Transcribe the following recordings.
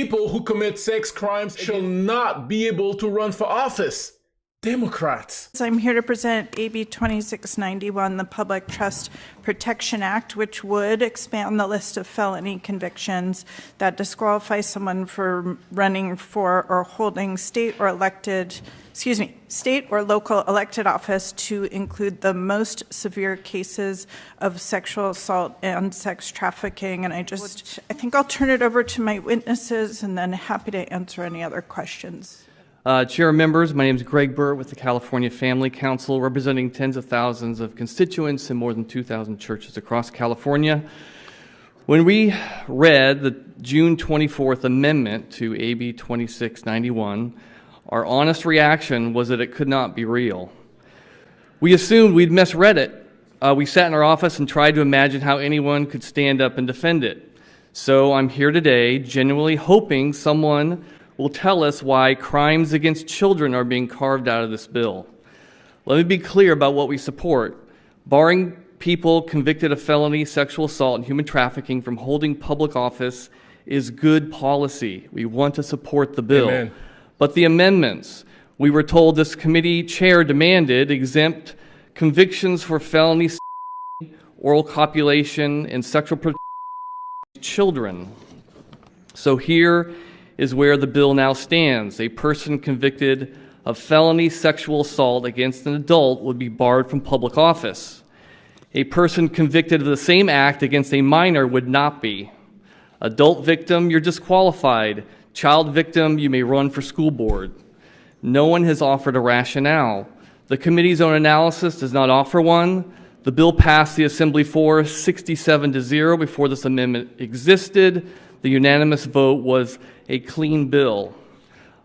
people who commit sex crimes shall not be able to run for office. Democrats. I'm here to present AB 2691, the Public Trust Protection Act, which would expand the list of felony convictions that disqualify someone for running for or holding state or local elected office to include the most severe cases of sexual assault and sex trafficking. And I think I'll turn it over to my witnesses and then happy to answer any other questions. Chair and members, my name is Greg Burr with the California Family Council, representing tens of thousands of constituents in more than 2,000 churches across California. When we read the June 24th amendment to AB 2691, our honest reaction was that it could not be real. We assumed we'd misread it. We sat in our office and tried to imagine how anyone could stand up and defend it. So I'm here today genuinely hoping someone will tell us why crimes against children are being carved out of this bill. Let me be clear about what we support. Barring people convicted of felony sexual assault and human trafficking from holding public office is good policy. We want to support the bill. Amen. But the amendments, we were told this committee chair demanded exempt convictions for felony oral copulation and sexual protection of children. So here is where the bill now stands. A person convicted of felony sexual assault against an adult would be barred from public office. A person convicted of the same act against a minor would not be. Adult victim, you're disqualified. Child victim, you may run for school board. No one has offered a rationale. The committee's own analysis does not offer one. The bill passed the Assembly floor 67-0 before this amendment existed. The unanimous vote was a clean bill.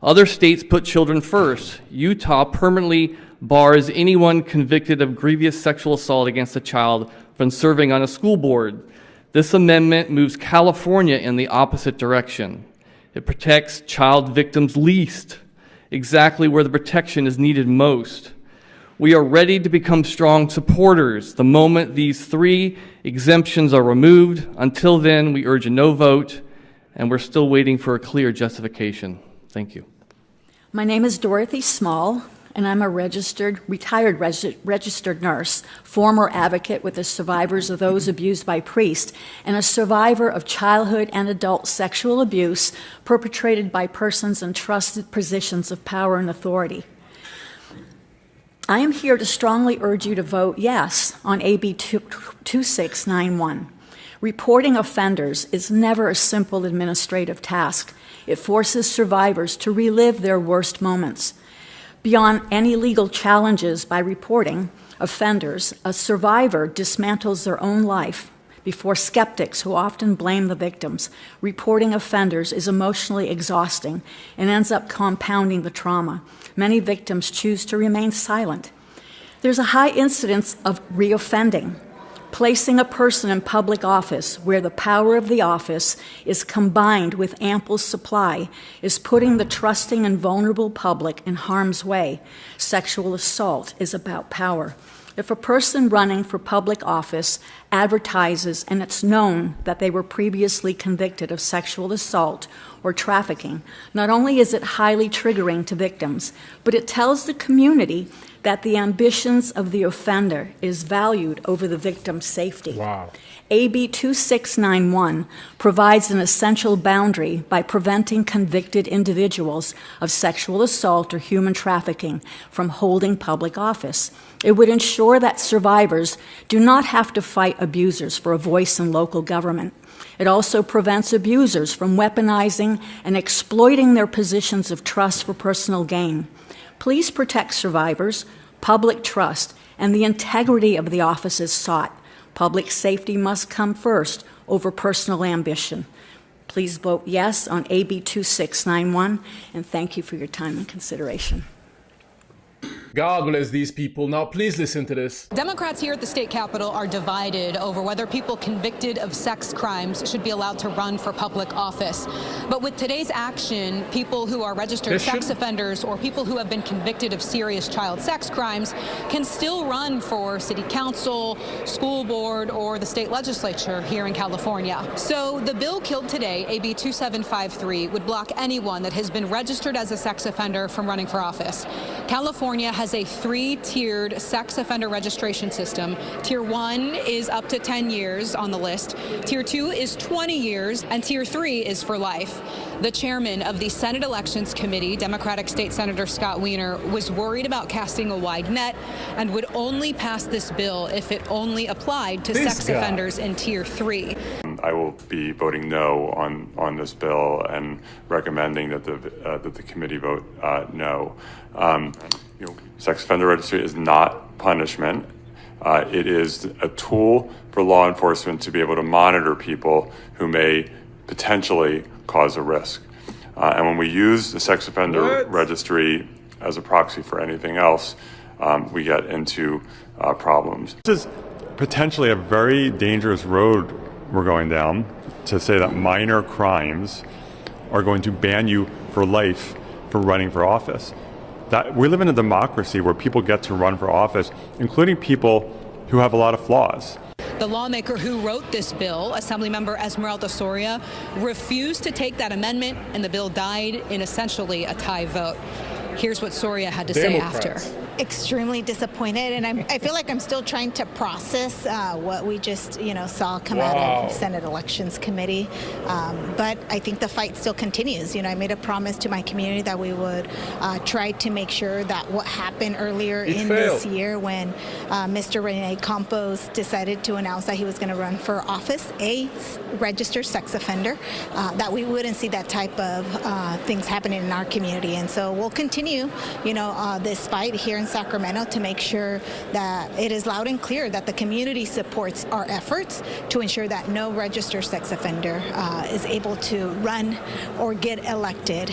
Other states put children first. Utah permanently bars anyone convicted of grievous sexual assault against a child from serving on a school board. This amendment moves California in the opposite direction. It protects child victims least, exactly where the protection is needed most. We are ready to become strong supporters the moment these three exemptions are removed. Until then, we urge a no vote, and we're still waiting for a clear justification. Thank you. My name is Dorothy Small, and I'm a retired registered nurse, former advocate with the survivors of those abused by priests, and a survivor of childhood and adult sexual abuse perpetrated by persons in trusted positions of power and authority. I am here to strongly urge you to vote yes on AB 2691. Reporting offenders is never a simple administrative task. It forces survivors to relive their worst moments. Beyond any legal challenges by reporting offenders, a survivor dismantles their own life. Before skeptics who often blame the victims, reporting offenders is emotionally exhausting and ends up compounding the trauma. Many victims choose to remain silent. There's a high incidence of reoffending. Placing a person in public office where the power of the office is combined with ample supply is putting the trusting and vulnerable public in harm's way. Sexual assault is about power. If a person running for public office advertises and it's known that they were previously convicted of sexual assault or trafficking, not only is it highly triggering to victims, but it tells the community that the ambitions of the offender is valued over the victim's safety. Wow. AB 2691 provides an essential boundary by preventing convicted individuals of sexual assault or human trafficking from holding public office. It would ensure that survivors do not have to fight abusers for a voice in local government. It also prevents abusers from weaponizing and exploiting their positions of trust for personal gain. Please protect survivors, public trust, and the integrity of the offices sought. Public safety must come first over personal ambition. Please vote yes on AB 2691, and thank you for your time and consideration. God bless these people. Now please listen to this. Democrats here at the state capitol are divided over whether people convicted of sex crimes should be allowed to run for public office. But with today's action, people who are registered sex offenders or people who have been convicted of serious child sex crimes can still run for city council, school board, or the state legislature here in California. So the bill killed today, AB 2753, would block anyone that has been registered as a sex offender from running for office. California has a 3-tiered sex offender registration system. Tier 1 is up to 10 years on the list. Tier 2 is 20 years, and Tier 3 is for life. The chairman of the Senate Elections Committee, Democratic State Senator Scott Wiener, was worried about casting a wide net and would only pass this bill if it only applied to sex offenders in Tier 3. I will be voting no on this bill and recommending that the committee vote no. Sex offender registry is not punishment. It is a tool for law enforcement to be able to monitor people who may potentially cause a risk. And when we use the sex offender registry as a proxy for anything else, we get into problems. This is potentially a very dangerous road we're going down, to say that minor crimes are going to ban you for life for running for office. That we live in a democracy where people get to run for office, including people who have a lot of flaws. The lawmaker who wrote this bill, Assemblymember Esmeralda Soria, refused to take that amendment, and the bill died in essentially a tie vote. Here's what Soria had to say after. Extremely disappointed, and I feel like I'm still trying to process what we just saw come out of Senate Elections Committee. But I think the fight still continues. I made a promise to my community that we would try to make sure that what happened earlier this year when Mr. Rene Campos decided to announce that he was going to run for office, a registered sex offender, that we wouldn't see that type of things happening in our community. And so we'll continue, this fight here in Sacramento to make sure that it is loud and clear that the community supports our efforts to ensure that no registered sex offender is able to run or get elected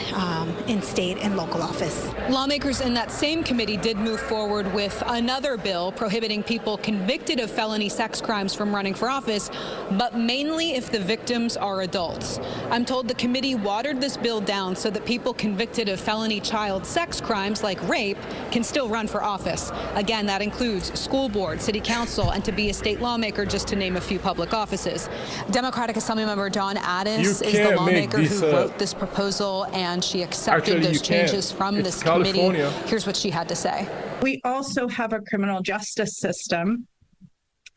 in state and local office. Lawmakers in that same committee did move forward with another bill prohibiting people convicted of felony sex crimes from running for office, but mainly if the victims are adults. I'm told the committee watered this bill down so that people convicted of felony child sex crimes like rape can still run for office. Again, that includes school board, city council, and to be a state lawmaker, just to name a few public offices. Democratic Assemblymember Dawn Addis is the lawmaker who wrote this proposal, and she accepted those changes from this committee. Here's what she had to say. We also have a criminal justice system,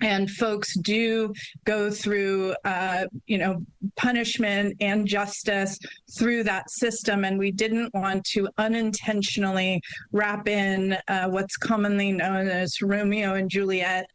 and folks do go through, punishment and justice through that system. And we didn't want to unintentionally wrap in what's commonly known as Romeo and Juliet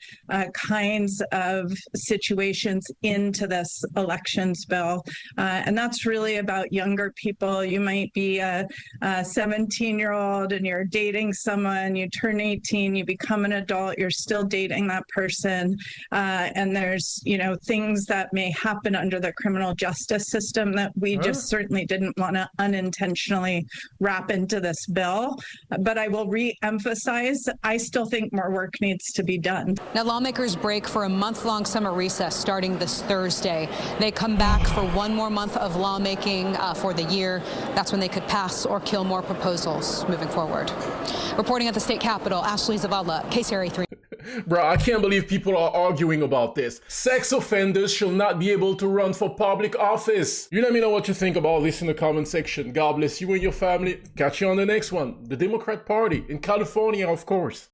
kinds of situations into this elections bill. And that's really about younger people. You might be a 17-year-old and you're dating someone, you turn 18, you become an adult, you're still dating that person. And there's, things that may happen under the criminal justice system that we just certainly didn't want to unintentionally wrap into this bill. But I will re-emphasize, I still think more work needs to be done. Now, lawmakers break for a month-long summer recess starting this Thursday. They come back for one more month of lawmaking for the year. That's when they could pass or kill more proposals moving forward. Reporting at the state capitol, Ashley Zavala, KCRA 3. Bro, I can't believe people are arguing about this. Sex offenders shall not be able to run for public office. You let me know what you think about this in the comment section. God bless you and your family. Catch you on the next one. The Democrat Party in California, of course.